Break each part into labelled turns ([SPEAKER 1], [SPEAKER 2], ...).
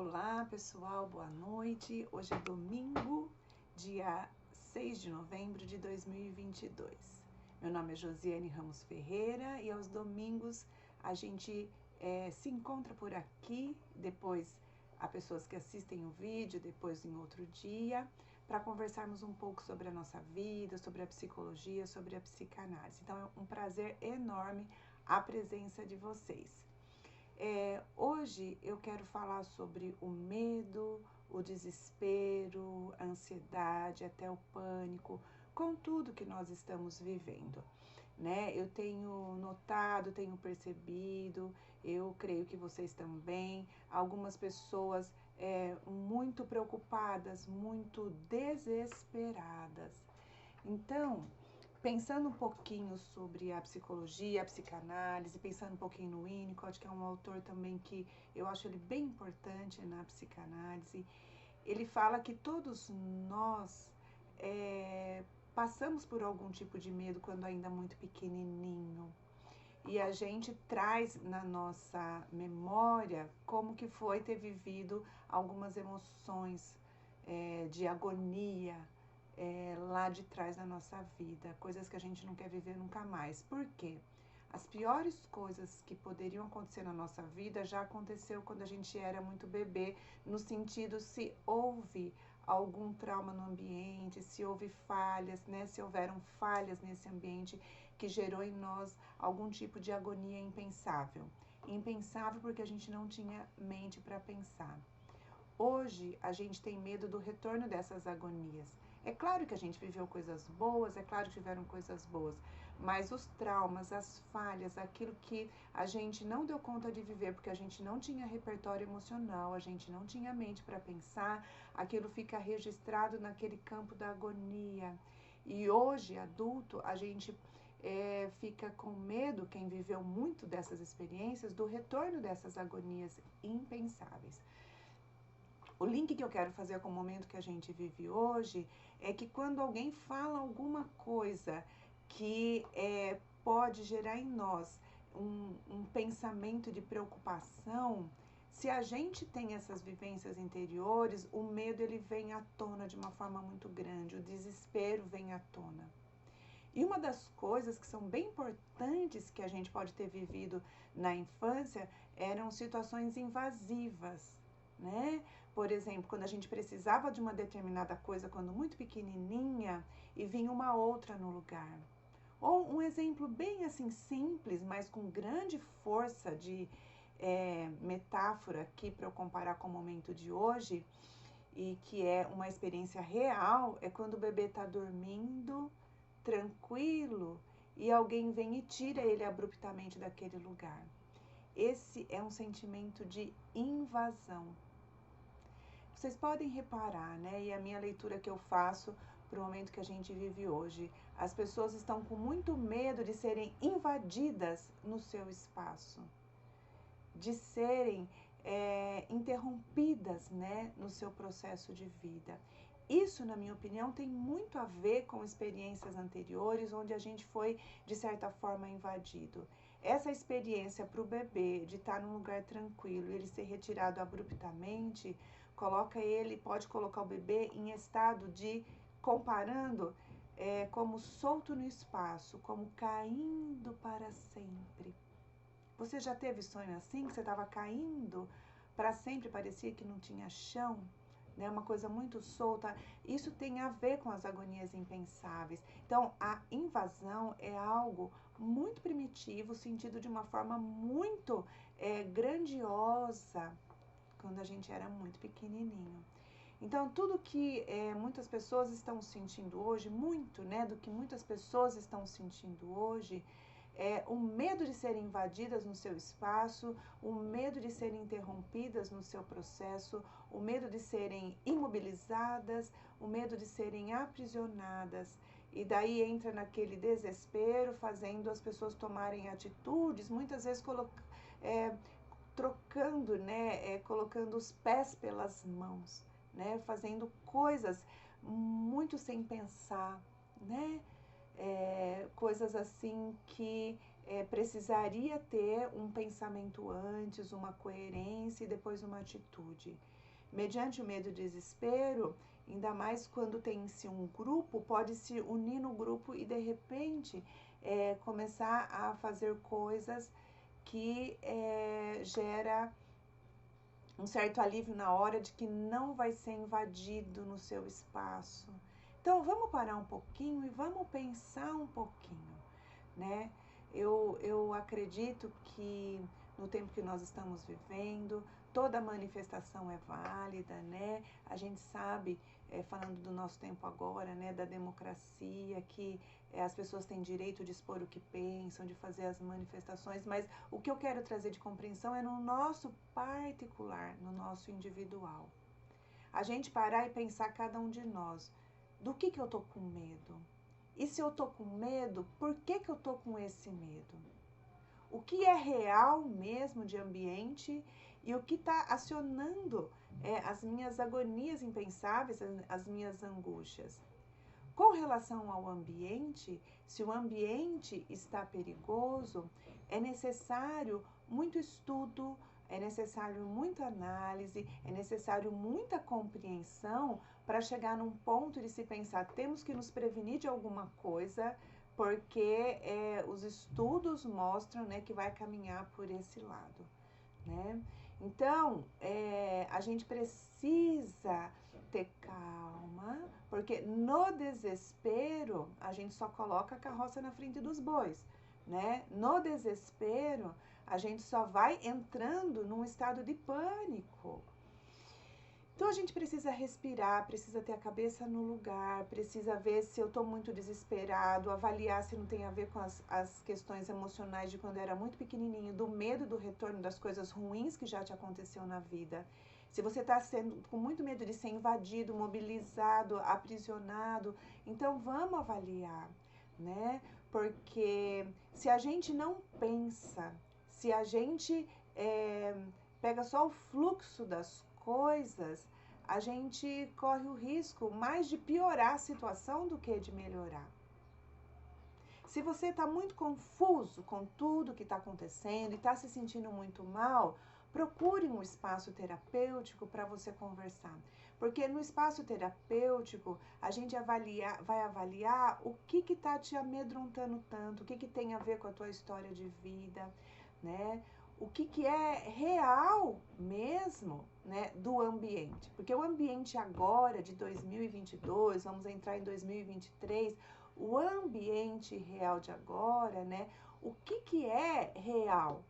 [SPEAKER 1] Olá pessoal, boa noite. Hoje é domingo, dia 6 de novembro de 2022. Meu nome é Josiane Ramos Ferreira e aos domingos a gente se encontra por aqui, depois há pessoas que assistem o vídeo, depois em outro dia, para conversarmos um pouco sobre a nossa vida, sobre a psicologia, sobre a psicanálise. Então é um prazer enorme a presença de vocês. Hoje eu quero falar sobre o medo, o desespero, a ansiedade, até o pânico, com tudo que nós estamos vivendo, né? Eu tenho notado, tenho percebido, eu creio que vocês também, algumas pessoas muito preocupadas, muito desesperadas. Então, pensando um pouquinho sobre a psicologia, a psicanálise, pensando um pouquinho no Winnicott, que é um autor também que eu acho ele bem importante na psicanálise, ele fala que todos nós passamos por algum tipo de medo quando ainda muito pequenininho. E a gente traz na nossa memória como que foi ter vivido algumas emoções de agonia, lá de trás da nossa vida, coisas que a gente não quer viver nunca mais. Por quê? As piores coisas que poderiam acontecer na nossa vida já aconteceu quando a gente era muito bebê, no sentido se houve algum trauma no ambiente, se houve falhas, né? Se houveram falhas nesse ambiente que gerou em nós algum tipo de agonia impensável. Impensável porque a gente não tinha mente para pensar. Hoje a gente tem medo do retorno dessas agonias. É claro que a gente viveu coisas boas, é claro que tiveram coisas boas, mas os traumas, as falhas, aquilo que a gente não deu conta de viver porque a gente não tinha repertório emocional, a gente não tinha mente para pensar, aquilo fica registrado naquele campo da agonia. E hoje, adulto, a gente fica com medo, quem viveu muito dessas experiências, do retorno dessas agonias impensáveis. O link que eu quero fazer com o momento que a gente vive hoje é que quando alguém fala alguma coisa que pode gerar em nós um pensamento de preocupação, se a gente tem essas vivências interiores, o medo ele vem à tona de uma forma muito grande, o desespero vem à tona. E uma das coisas que são bem importantes que a gente pode ter vivido na infância eram situações invasivas, né? Por exemplo, quando a gente precisava de uma determinada coisa quando muito pequenininha e vinha uma outra no lugar. Ou um exemplo bem assim simples, mas com grande força de metáfora aqui para eu comparar com o momento de hoje, e que é uma experiência real, é quando o bebê está dormindo tranquilo e alguém vem e tira ele abruptamente daquele lugar. Esse é um sentimento de invasão. Vocês podem reparar, né? E a minha leitura que eu faço para o momento que a gente vive hoje, as pessoas estão com muito medo de serem invadidas no seu espaço, de serem interrompidas, né, no seu processo de vida. Isso, na minha opinião, tem muito a ver com experiências anteriores, onde a gente foi, de certa forma, invadido. Essa experiência para o bebê de estar num lugar tranquilo, ele ser retirado abruptamente, pode colocar o bebê em estado de, comparando, como solto no espaço, como caindo para sempre. Você já teve sonho assim, que você estava caindo para sempre, parecia que não tinha chão? Né, uma coisa muito solta. Isso tem a ver com as agonias impensáveis. Então, a invasão é algo muito primitivo, sentido de uma forma muito grandiosa, quando a gente era muito pequenininho. Então, tudo que muitas pessoas estão sentindo hoje, muito, né, do que muitas pessoas estão sentindo hoje, o medo de serem invadidas no seu espaço, o medo de serem interrompidas no seu processo, o medo de serem imobilizadas, o medo de serem aprisionadas. E daí entra naquele desespero, fazendo as pessoas tomarem atitudes, muitas vezes trocando, né, colocando os pés pelas mãos, né, fazendo coisas muito sem pensar, né? Coisas assim que precisaria ter um pensamento antes, uma coerência e depois uma atitude. Mediante o medo e o desespero, ainda mais quando tem-se um grupo, pode se unir no grupo e de repente começar a fazer coisas que gera um certo alívio na hora de que não vai ser invadido no seu espaço. Então vamos parar um pouquinho e vamos pensar um pouquinho, né? Eu acredito que no tempo que nós estamos vivendo, toda manifestação é válida, né? A gente sabe, falando do nosso tempo agora, né, da democracia, que as pessoas têm direito de expor o que pensam, de fazer as manifestações, mas o que eu quero trazer de compreensão é no nosso particular, no nosso individual. A gente parar e pensar cada um de nós, do que eu tô com medo? E se eu tô com medo, por que eu tô com esse medo? O que é real mesmo de ambiente e o que está acionando as minhas agonias impensáveis, as minhas angústias. Com relação ao ambiente, se o ambiente está perigoso, é necessário muito estudo, é necessário muita análise, é necessário muita compreensão para chegar num ponto de se pensar, temos que nos prevenir de alguma coisa, porque os estudos mostram, né, que vai caminhar por esse lado, né? Então, a gente precisa ter calma, porque no desespero a gente só coloca a carroça na frente dos bois, né? No desespero a gente só vai entrando num estado de pânico. Então a gente precisa respirar, precisa ter a cabeça no lugar, precisa ver se eu estou muito desesperado, avaliar se não tem a ver com as questões emocionais de quando era muito pequenininho, do medo do retorno das coisas ruins que já te aconteceu na vida. Se você está com muito medo de ser invadido, mobilizado, aprisionado, então vamos avaliar, né? Porque se a gente não pensa, se a gente pega só o fluxo das coisas, a gente corre o risco mais de piorar a situação do que de melhorar. Se você está muito confuso com tudo que está acontecendo e está se sentindo muito mal, procure um espaço terapêutico para você conversar. Porque no espaço terapêutico, a gente vai avaliar o que está te amedrontando tanto, o que tem a ver com a tua história de vida, né? O que é real mesmo, né, do ambiente. Porque o ambiente agora, de 2022, vamos entrar em 2023, o ambiente real de agora, né, o que é real?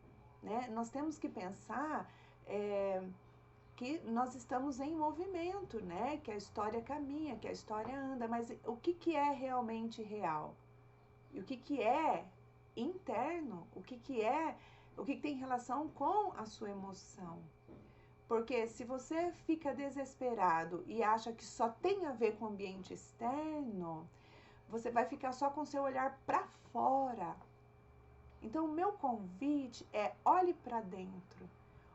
[SPEAKER 1] Né? Nós temos que pensar que nós estamos em movimento, né? Que a história caminha, que a história anda, mas o que é realmente real? E o que é interno? O que tem relação com a sua emoção? Porque se você fica desesperado e acha que só tem a ver com o ambiente externo, você vai ficar só com o seu olhar para fora. Então, o meu convite é olhe para dentro.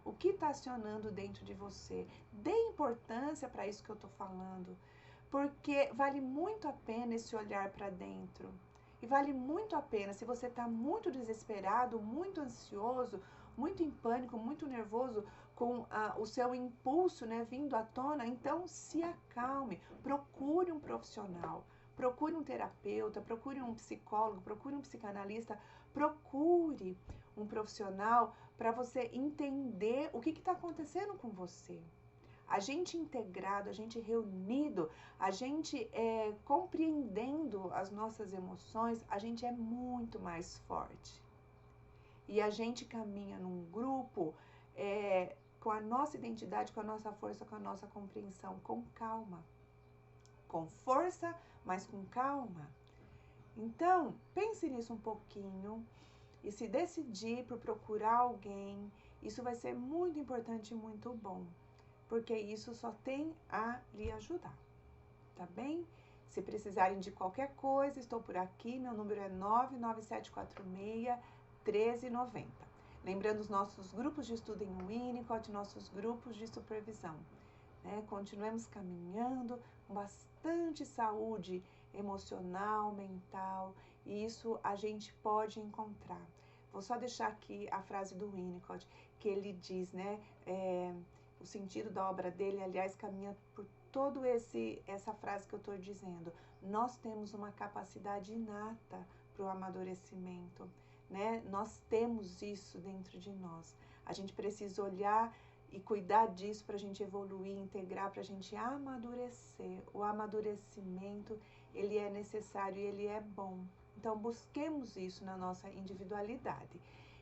[SPEAKER 1] O que está acionando dentro de você? Dê importância para isso que eu estou falando, porque vale muito a pena esse olhar para dentro. E vale muito a pena, se você está muito desesperado, muito ansioso, muito em pânico, muito nervoso, com o seu impulso, né, vindo à tona, então se acalme, procure um profissional, procure um terapeuta, procure um psicólogo, procure um psicanalista, procure um profissional para você entender o que está acontecendo com você. A gente integrado, a gente reunido, a gente compreendendo as nossas emoções, a gente é muito mais forte. E a gente caminha num grupo com a nossa identidade, com a nossa força, com a nossa compreensão, com calma. Com força, mas com calma. Então, pense nisso um pouquinho e se decidir por procurar alguém, isso vai ser muito importante e muito bom. Porque isso só tem a lhe ajudar, tá bem? Se precisarem de qualquer coisa, estou por aqui, meu número é 99746-1390. Lembrando os nossos grupos de estudo em Winnicott, nossos grupos de supervisão. Né? Continuemos caminhando com bastante saúde emocional, mental, e isso a gente pode encontrar. Vou só deixar aqui a frase do Winnicott, que ele diz, né? O sentido da obra dele, aliás, caminha por todo essa frase que eu estou dizendo. Nós temos uma capacidade inata para o amadurecimento, né? Nós temos isso dentro de nós. A gente precisa olhar e cuidar disso para a gente evoluir, integrar, para a gente amadurecer. O amadurecimento, ele é necessário e ele é bom. Então, busquemos isso na nossa individualidade.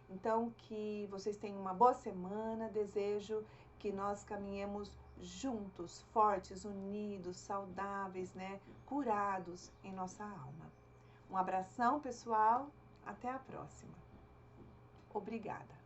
[SPEAKER 1] Então, que vocês tenham uma boa semana. Desejo que nós caminhemos juntos, fortes, unidos, saudáveis, né? Curados em nossa alma. Um abração, pessoal. Até a próxima. Obrigada.